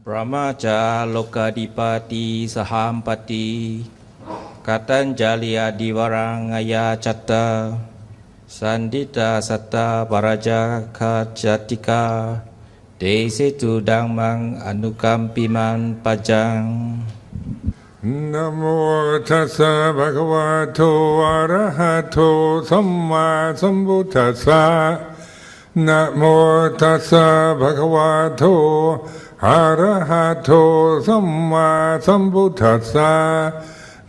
Brahmaja lokadipati sahampati katanjalia divarangaya chatta sandita satta paraja kajatika desetu dhammang anukampiman pajang. Namo tassa bhagavato arahato samma sambuddhassa. Namo tassa bhagavato arahato samma sambuddhassa.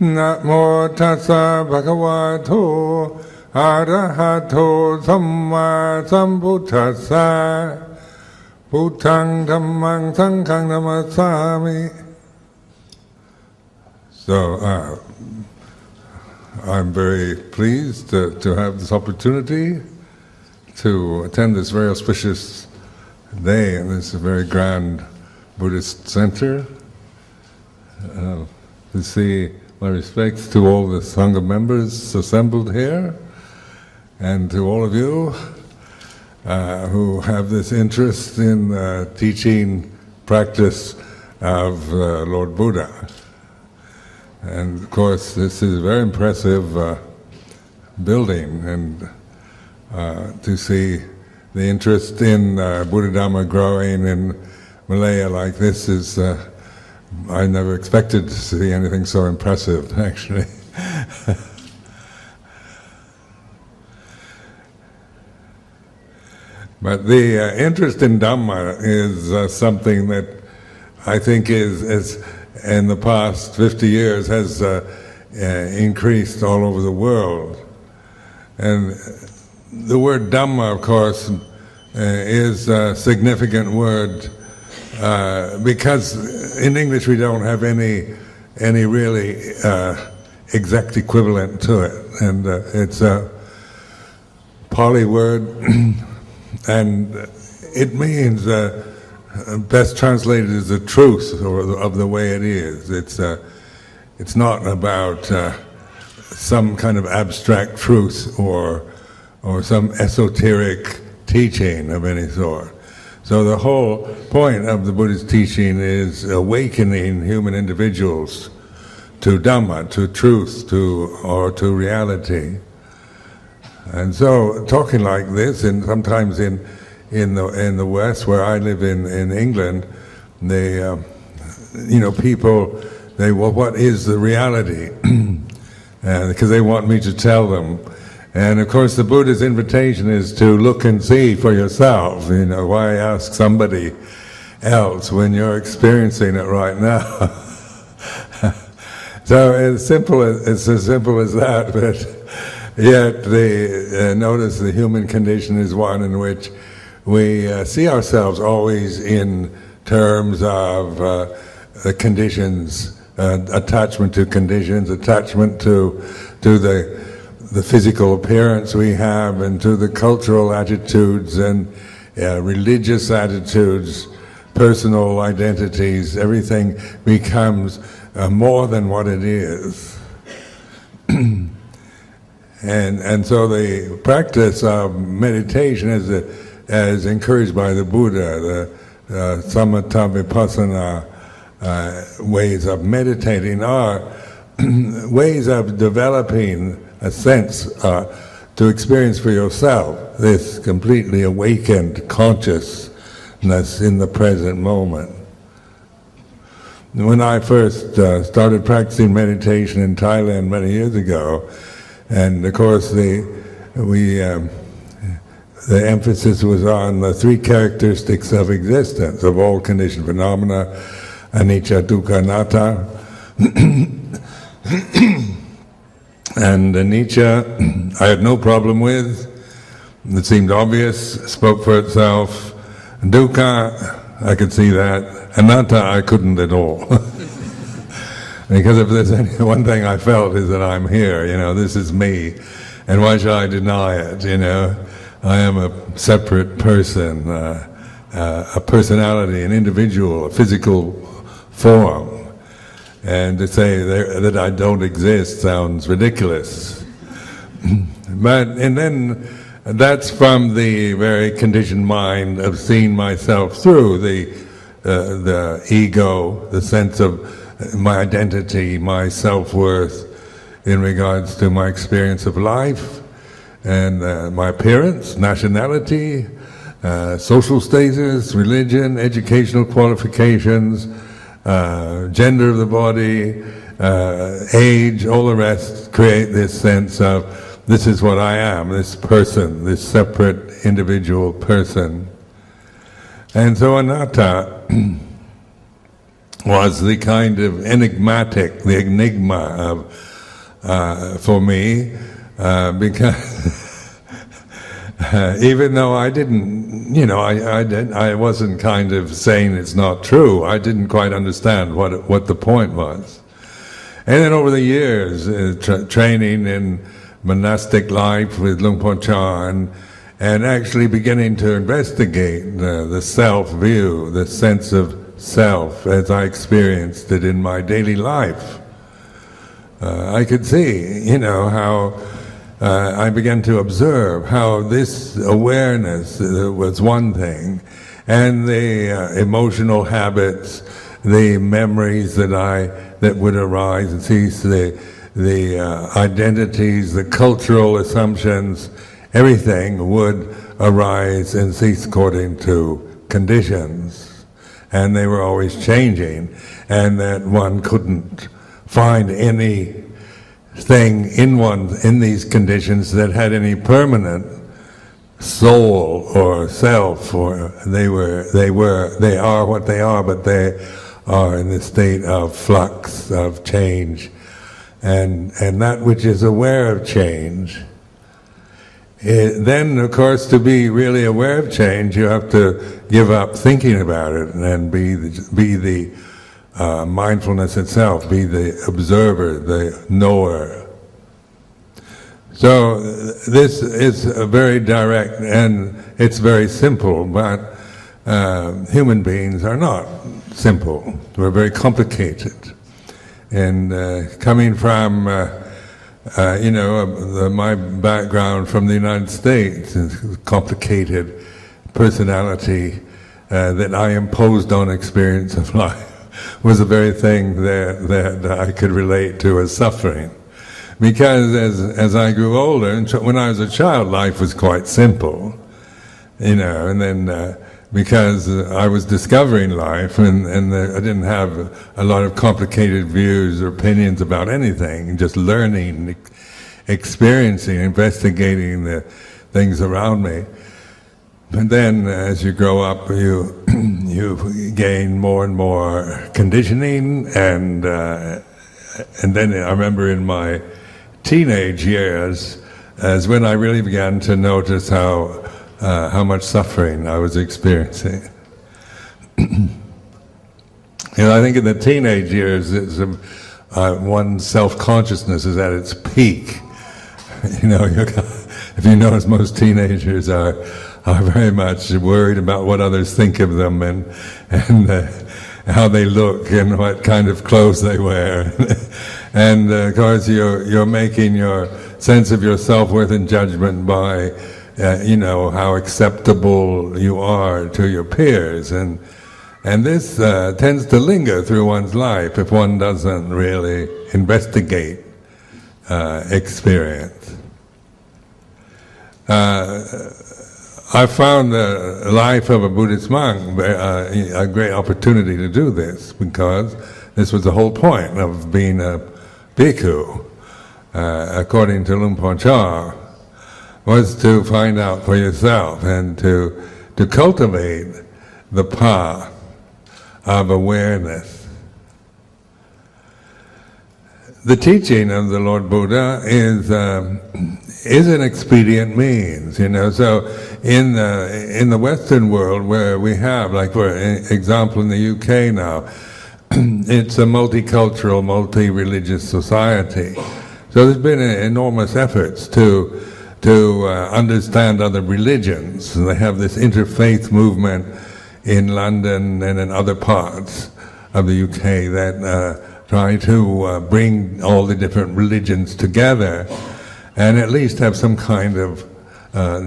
Namo tassa bhagavato arahato samma sambuddhassa. Buddhang dhammang sanghang namasami. So, I'm very pleased to have this opportunity to attend this very auspicious day in this very grand Buddhist center. To see my respects to all the Sangha members assembled here, and to all of you who have this interest in teaching practice of Lord Buddha. And of course, this is a very impressive building, and to see the interest in Buddha Dhamma growing in Malaya like this is, I never expected to see anything so impressive, actually. But the interest in Dhamma is something that I think is in the past 50 years has increased all over the world. And the word Dhamma, of course, is a significant word because in English we don't have any really exact equivalent to it. And it's a Pali word, and it means best translated as the truth of the way it is. It's not about some kind of abstract truth or some esoteric teaching of any sort. So the whole point of the Buddha's teaching is awakening human individuals to Dhamma, to truth, to reality. And so talking like this, and sometimes in the West, where I live in England, people, well, what is the reality? Because they want me to tell them. And of course the Buddha's invitation is to look and see for yourself. Why ask somebody else when you're experiencing it right now? So it's as simple as that, but yet notice the human condition is one in which we see ourselves always in terms of the conditions, attachment to conditions, attachment to the physical appearance we have, and to the cultural attitudes and religious attitudes, personal identities. Everything becomes more than what it is. And so the practice of meditation as encouraged by the Buddha, the samatha vipassana ways of meditating are ways of developing a sense to experience for yourself this completely awakened consciousness in the present moment. When I first started practicing meditation in Thailand many years ago, and of course the emphasis was on the three characteristics of existence, of all conditioned phenomena, anicca, dukkha, anatta. And anicca I had no problem with. It seemed obvious, spoke for itself. Dukkha, I could see that. Anatta, I couldn't at all. Because if there's any one thing I felt is that I'm here, this is me, and why should I deny it, I am a separate person, a personality, an individual, a physical form. And to say that I don't exist sounds ridiculous. And then that's from the very conditioned mind of seeing myself through the the ego, the sense of my identity, my self-worth in regards to my experience of life and my appearance, nationality, social status, religion, educational qualifications, gender of the body, age, all the rest create this sense of this is what I am, this person, this separate individual person. And so anatta was the kind of enigmatic, the enigma of, for me, because even though I didn't, I wasn't kind of saying it's not true, I didn't quite understand what the point was. And then over the years, training in monastic life with Luang Por Chah and actually beginning to investigate the self-view, the sense of self as I experienced it in my daily life. I could see, how I began to observe how this awareness was one thing, and the emotional habits, the memories that would arise and cease, the identities, the cultural assumptions, everything would arise and cease according to conditions. And they were always changing, and that one couldn't find anything in these conditions that had any permanent soul or self, or they are what they are, but they are in the state of flux, of change. And that which is aware of change, then of course to be really aware of change you have to give up thinking about it and be the mindfulness itself, be the observer, the knower. So this is a very direct and it's very simple, but human beings are not simple. We're very complicated. And coming from, my background from the United States, complicated personality that I imposed on experience of life was the very thing that I could relate to as suffering. Because as I grew older, and when I was a child, life was quite simple, and then because I was discovering life, and I didn't have a lot of complicated views or opinions about anything, just learning, experiencing, investigating the things around me. But then, as you grow up, you gain more and more conditioning, and then I remember in my teenage years, as when I really began to notice how much suffering I was experiencing. I think in the teenage years, one's self-consciousness is at its peak. If you notice, most teenagers are very much worried about what others think of them and how they look and what kind of clothes they wear. And of course, you're making your sense of your self-worth and judgment by how acceptable you are to your peers, and this tends to linger through one's life if one doesn't really investigate experience. I found the life of a Buddhist monk a great opportunity to do this, because this was the whole point of being a bhikkhu, according to Luang Por Chah, was to find out for yourself and to cultivate the path of awareness. The teaching of the Lord Buddha is an expedient means, So in the Western world, where we have, like for example in the UK now, it's a multicultural, multi-religious society. So there's been enormous efforts to understand other religions. They have this interfaith movement in London and in other parts of the UK that try to bring all the different religions together and at least have some kind of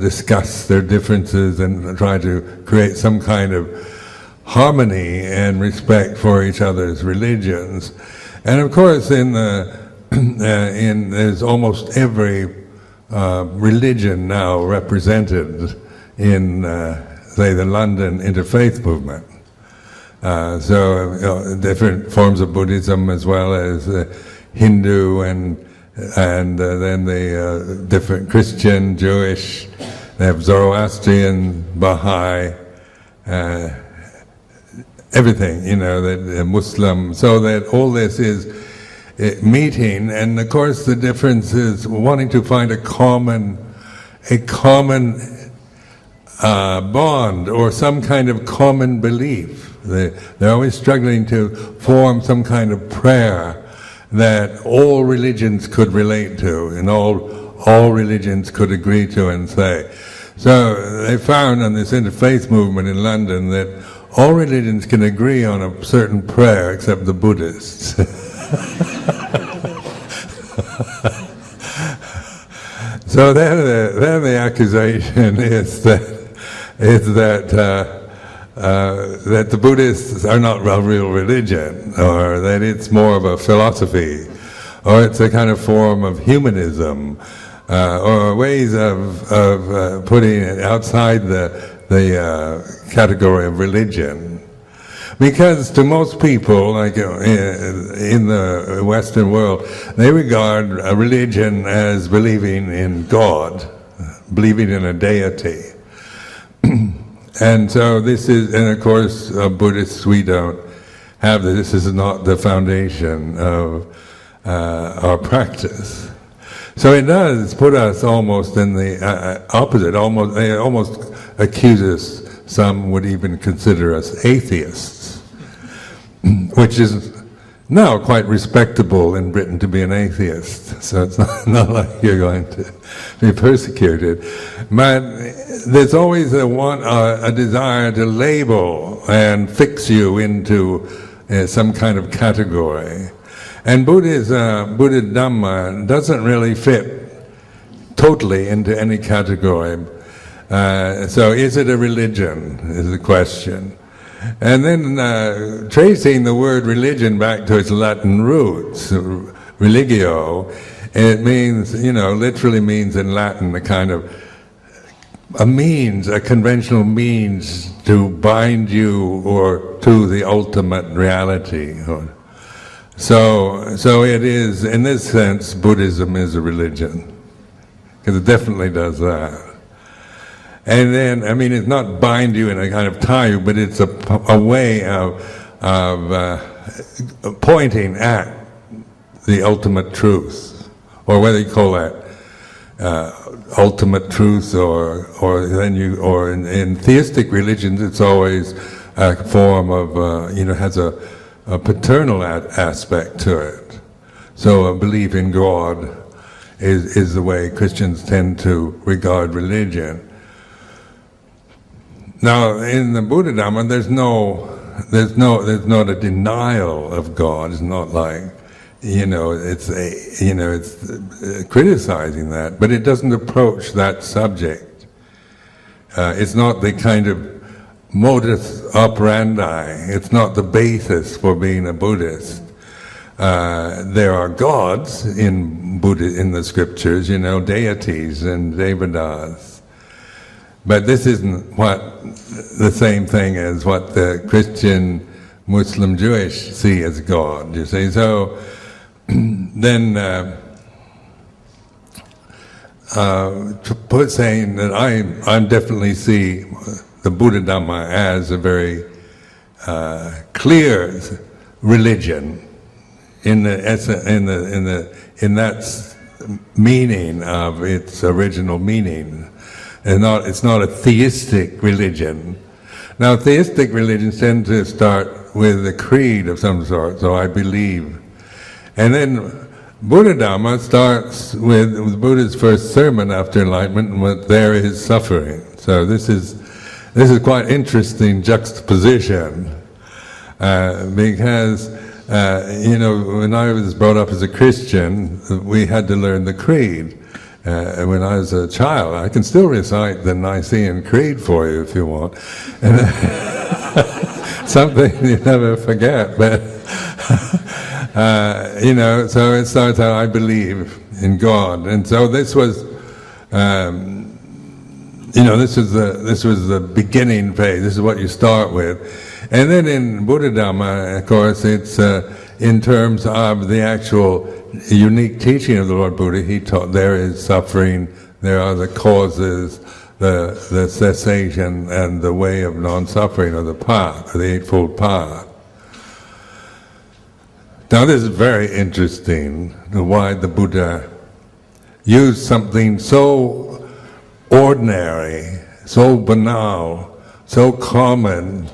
discuss their differences and try to create some kind of harmony and respect for each other's religions. And of course, there's almost every religion now represented in, say, the London interfaith movement. Different forms of Buddhism as well as Hindu and then the different Christian, Jewish, they have Zoroastrian, Baha'i, everything, that Muslim, so that all this is meeting, and of course the difference is wanting to find a common bond or some kind of common belief. They're always struggling to form some kind of prayer that all religions could relate to and all religions could agree to and say. So they found on this interfaith movement in London that all religions can agree on a certain prayer except the Buddhists. So then the accusation is that the Buddhists are not a real religion, or that it's more of a philosophy, or it's a kind of form of humanism, or ways of putting it outside the category of religion. Because to most people, like in the Western world, they regard a religion as believing in God, believing in a deity. And so and of course, Buddhists, we don't have this is not the foundation of our practice. So it does put us almost in the opposite, almost accuses, some would even consider us atheists, which is now quite respectable in Britain to be an atheist, so it's not like you're going to be persecuted. But there's always a desire to label and fix you into some kind of category. And Buddha Dhamma doesn't really fit totally into any category. So is it a religion, is the question. And then tracing the word religion back to its Latin roots, religio, it means, literally means in Latin a kind of a conventional means to bind you or to the ultimate reality. So it is, in this sense, Buddhism is a religion, because it definitely does that. And then, it's not bind you and a kind of tie you, but it's a way of pointing at the ultimate truth, or whether you call that ultimate truth, or in theistic religions, it's always a form of has a paternal aspect to it. So a belief in God is the way Christians tend to regard religion. Now, in the Buddha Dhamma, there's not a denial of God. It's not like, it's criticizing that, but it doesn't approach that subject. It's not the kind of modus operandi. It's not the basis for being a Buddhist. There are gods in the scriptures, deities and devatas. But this isn't the same thing as what the Christian, Muslim, Jewish see as God, you see. So then saying that I definitely see the Buddha Dhamma as a very clear religion in that meaning of its original meaning. And it's not a theistic religion. Now, theistic religions tend to start with a creed of some sort, so I believe. And then Buddha Dhamma starts with Buddha's first sermon after enlightenment, with there is suffering. So this is quite interesting juxtaposition, because when I was brought up as a Christian, we had to learn the creed. When I was a child, I can still recite the Nicene Creed for you if you want. something you never forget. But so it starts out, I believe in God, and so this was, this was the beginning phase. This is what you start with, and then in Buddha Dhamma, of course, it's in terms of the actual unique teaching of the Lord Buddha. He taught there is suffering, there are the causes, the cessation, and the way of non-suffering, or the path, or the Eightfold Path. Now this is very interesting, why the Buddha used something so ordinary, so banal, so common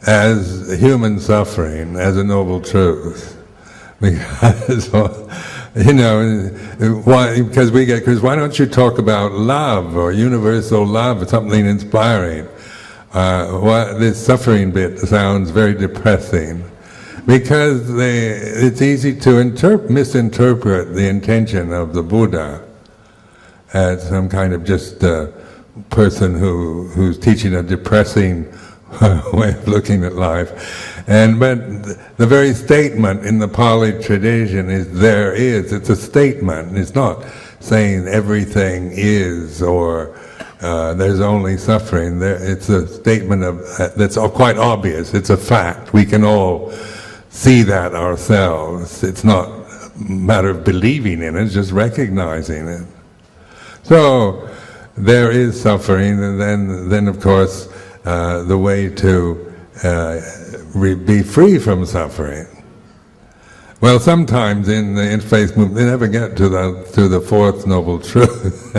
as human suffering, as a noble truth. Because, why don't you talk about love, or universal love, or something inspiring? This suffering bit sounds very depressing. Because it's easy to misinterpret the intention of the Buddha as some kind of just person who's teaching a depressing way of looking at life. But the very statement in the Pali tradition is it's a statement. It's not saying everything is, or there's only suffering. It's a statement that's quite obvious. It's a fact. We can all see that ourselves. It's not a matter of believing in it, it's just recognizing it. So there is suffering, and then of course the way to be free from suffering. Well, sometimes in the interfaith movement they never get to the fourth noble truth.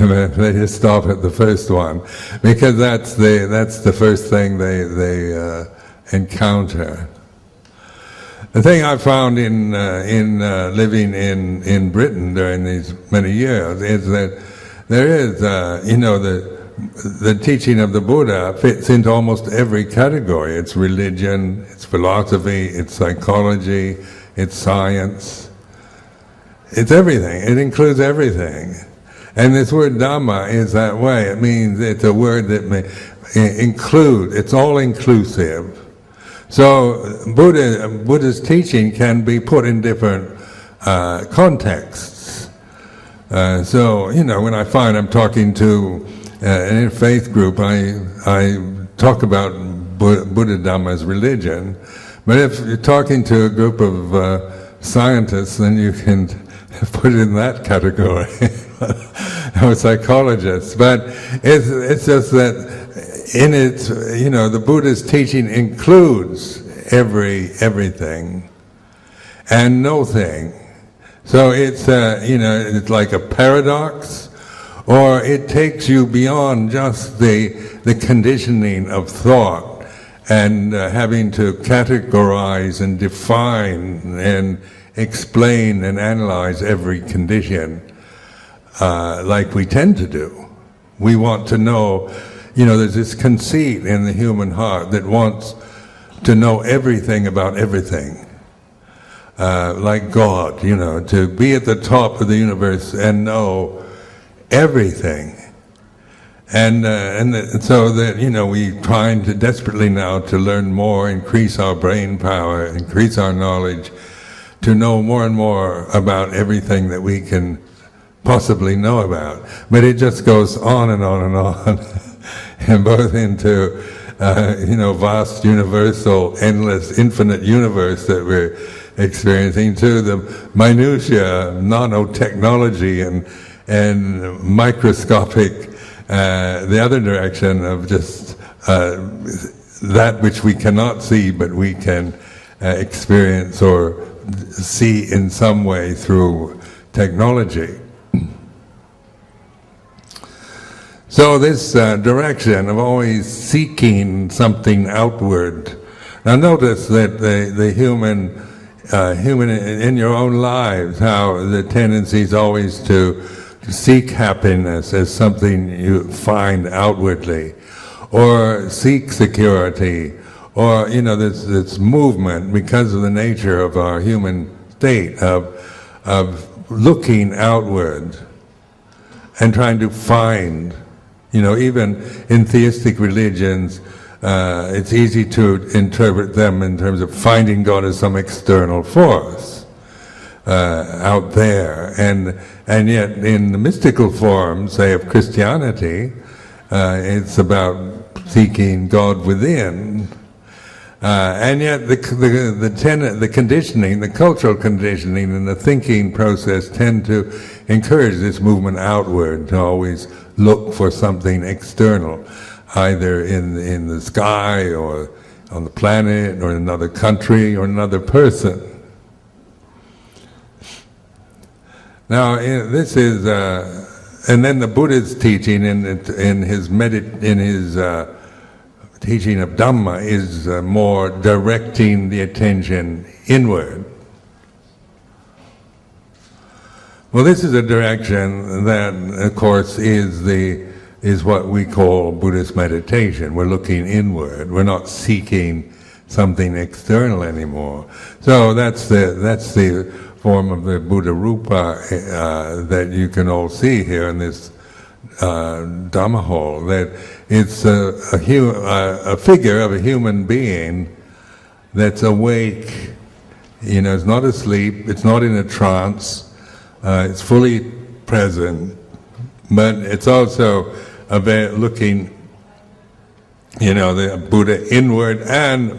They just stop at the first one, because that's the first thing they encounter. The thing I found in living in Britain during these many years is that there is, the teaching of the Buddha fits into almost every category. It's religion, it's philosophy, it's psychology, it's science. It's everything. It includes everything. And this word Dhamma is that way. It means it's a word that may include, it's all inclusive. So Buddha's teaching can be put in different contexts. When I find I'm talking to an interfaith group, I talk about Buddha Dhamma as religion. But if you're talking to a group of scientists, then you can put it in that category, or psychologists. But it's just that in it, the Buddha's teaching includes everything and no thing. So it's it's like a paradox, or it takes you beyond just the conditioning of thought and having to categorize and define and explain and analyze every condition like we tend to do. We want to know. There's this conceit in the human heart that wants to know everything about everything. Like God, to be at the top of the universe and know everything. And so that, we trying to desperately now to learn more, increase our brain power, increase our knowledge, to know more and more about everything that we can possibly know about. But it just goes on and on and on. And both into, vast, universal, endless, infinite universe that we're experiencing, to the minutiae, nanotechnology and microscopic, the other direction of just that which we cannot see, but we can experience or see in some way through technology. So this direction of always seeking something outward. Now notice that the human in your own lives, how the tendency is always to seek happiness as something you find outwardly, or seek security, or this movement because of the nature of our human state of looking outward and trying to find. Even in theistic religions, it's easy to interpret them in terms of finding God as some external force out there, and yet in the mystical form, say, of Christianity, it's about seeking God within, and yet the conditioning, the cultural conditioning, and the thinking process tend to encourage this movement outward, to always look for something external, either in the sky or on the planet or in another country or another person. Now, this is, and then the Buddha's teaching in his teaching of Dhamma is more directing the attention inward. Well, this is a direction that, of course, is what we call Buddhist meditation. We're looking inward. We're not seeking something external anymore. So that's the form of the Buddha Rupa that you can all see here in this Dhamma hall. That it's a figure of a human being that's awake. It's not asleep. It's not in a trance. It's fully present, but it's also looking, the Buddha inward,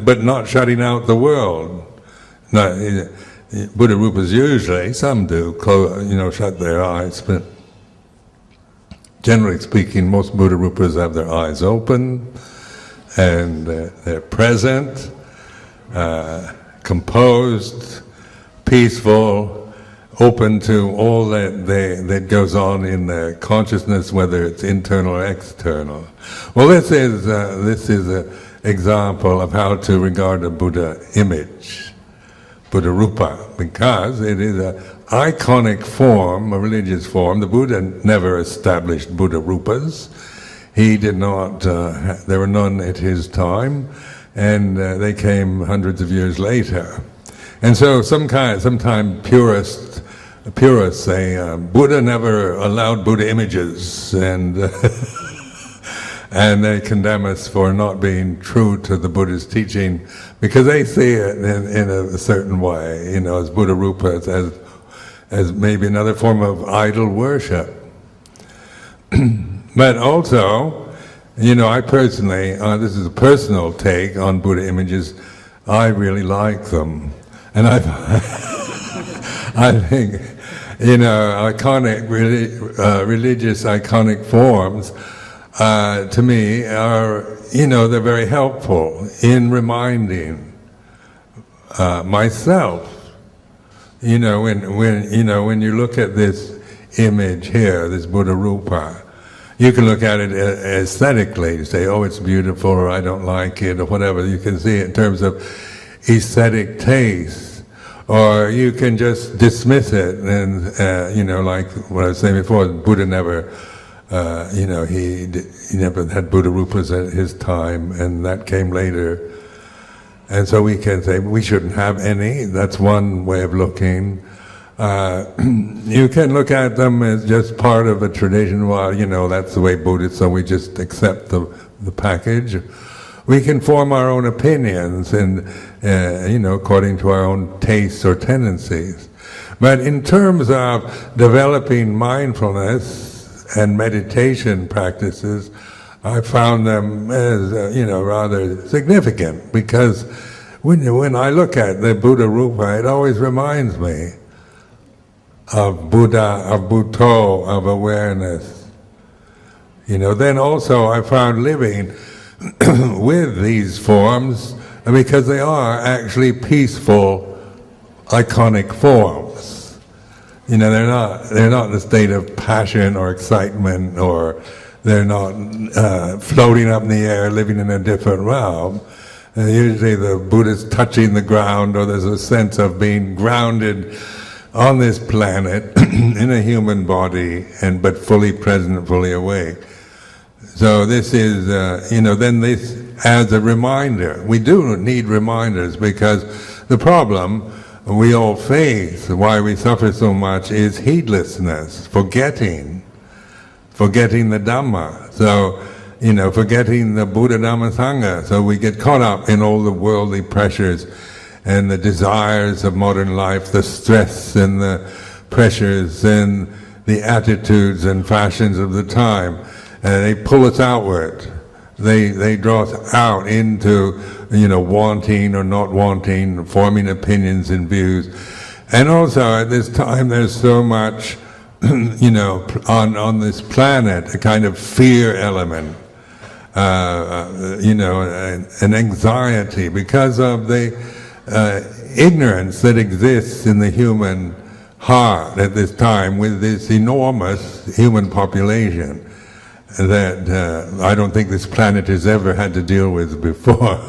but not shutting out the world. Buddha Rupas usually, some do, shut their eyes, but generally speaking, most Buddha Rupas have their eyes open, and they're present, composed, peaceful, open to all that goes on in their consciousness, whether it's internal or external. Well, this is an example of how to regard a Buddha image, Buddha Rupa, because it is an iconic form, a religious form. The Buddha never established Buddha Rupas. He did not, there were none at his time, and they came hundreds of years later. And so sometimes purists say Buddha never allowed Buddha images, and and they condemn us for not being true to the Buddha's teaching, because they see it in a certain way, as Buddha Rupa, as maybe another form of idol worship. But also, I personally, this is a personal take on Buddha images, I really like them. And I think, iconic, religious iconic forms, to me are, they're very helpful in reminding myself. When you look at this image here, this Buddha Rupa, you can look at it aesthetically, you say, oh, it's beautiful, or I don't like it, or whatever. You can see it in terms of aesthetic taste, or you can just dismiss it, and like what I was saying before, Buddha never, he never had Buddha Rupas at his time, and that came later, and so we can say we shouldn't have any. That's one way of looking. You can look at them as just part of a tradition. Well, that's the way Buddhists, so we just accept the package. We can form our own opinions, and according to our own tastes or tendencies. But in terms of developing mindfulness and meditation practices, I found them as rather significant, because when I look at the Buddha Rupa, it always reminds me of Buddha, of Bhutto, of awareness. Then also I found living with these forms, because they are actually peaceful, iconic forms. They're not in a state of passion or excitement, or they're not floating up in the air, living in a different realm. Usually the Buddha's touching the ground, or there's a sense of being grounded on this planet in a human body, but fully present, fully awake. So this is, then this as a reminder. We do need reminders, because the problem we all face, why we suffer so much, is heedlessness, forgetting the Dhamma. So, forgetting the Buddha Dhamma Sangha. So we get caught up in all the worldly pressures and the desires of modern life, the stress and the pressures and the attitudes and fashions of the time. And they pull us outward. They draw us out into, wanting or not wanting, forming opinions and views. And also at this time there's so much, on this planet, a kind of fear element, an anxiety because of the ignorance that exists in the human heart at this time with this enormous human population that I don't think this planet has ever had to deal with before.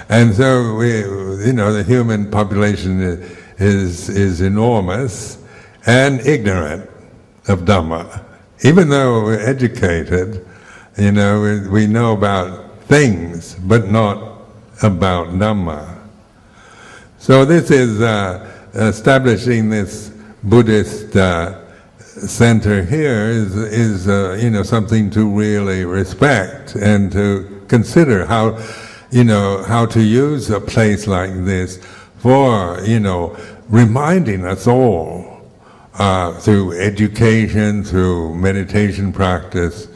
And so the human population is enormous and ignorant of Dhamma. Even though we're educated, we know about things, but not about Dhamma. So this is establishing this Buddhist center here is something to really respect and to consider how to use a place like this for reminding us all through education, through meditation practice,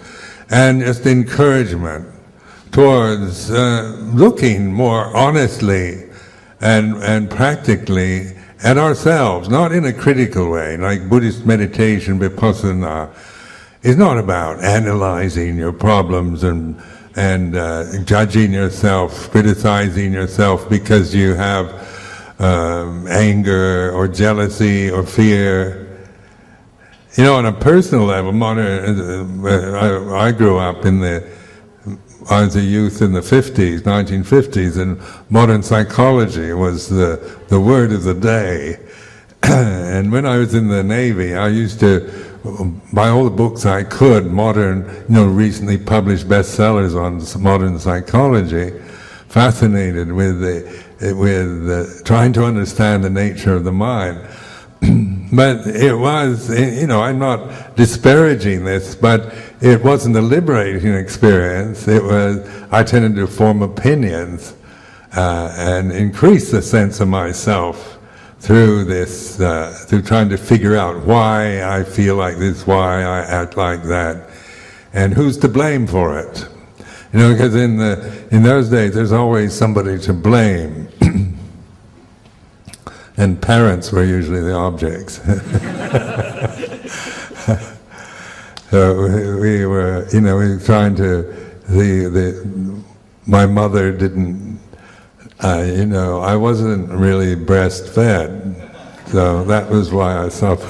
and just encouragement towards looking more honestly and practically at ourselves, not in a critical way. Like Buddhist meditation, vipassana, is not about analyzing your problems and judging yourself, criticizing yourself because you have anger or jealousy or fear. On a personal level, I grew up I was a youth in the 1950s, and modern psychology was the word of the day. And when I was in the Navy, I used to buy all the books I could, recently published bestsellers on modern psychology, fascinated with trying to understand the nature of the mind. But it was, I'm not disparaging this, but it wasn't a liberating experience. I tended to form opinions and increase the sense of myself through this, through trying to figure out why I feel like this, why I act like that, and who's to blame for it. Because in those days there's always somebody to blame. And parents were usually the objects. So we were trying to, my mother didn't, I wasn't really breastfed, so that was why I suffered.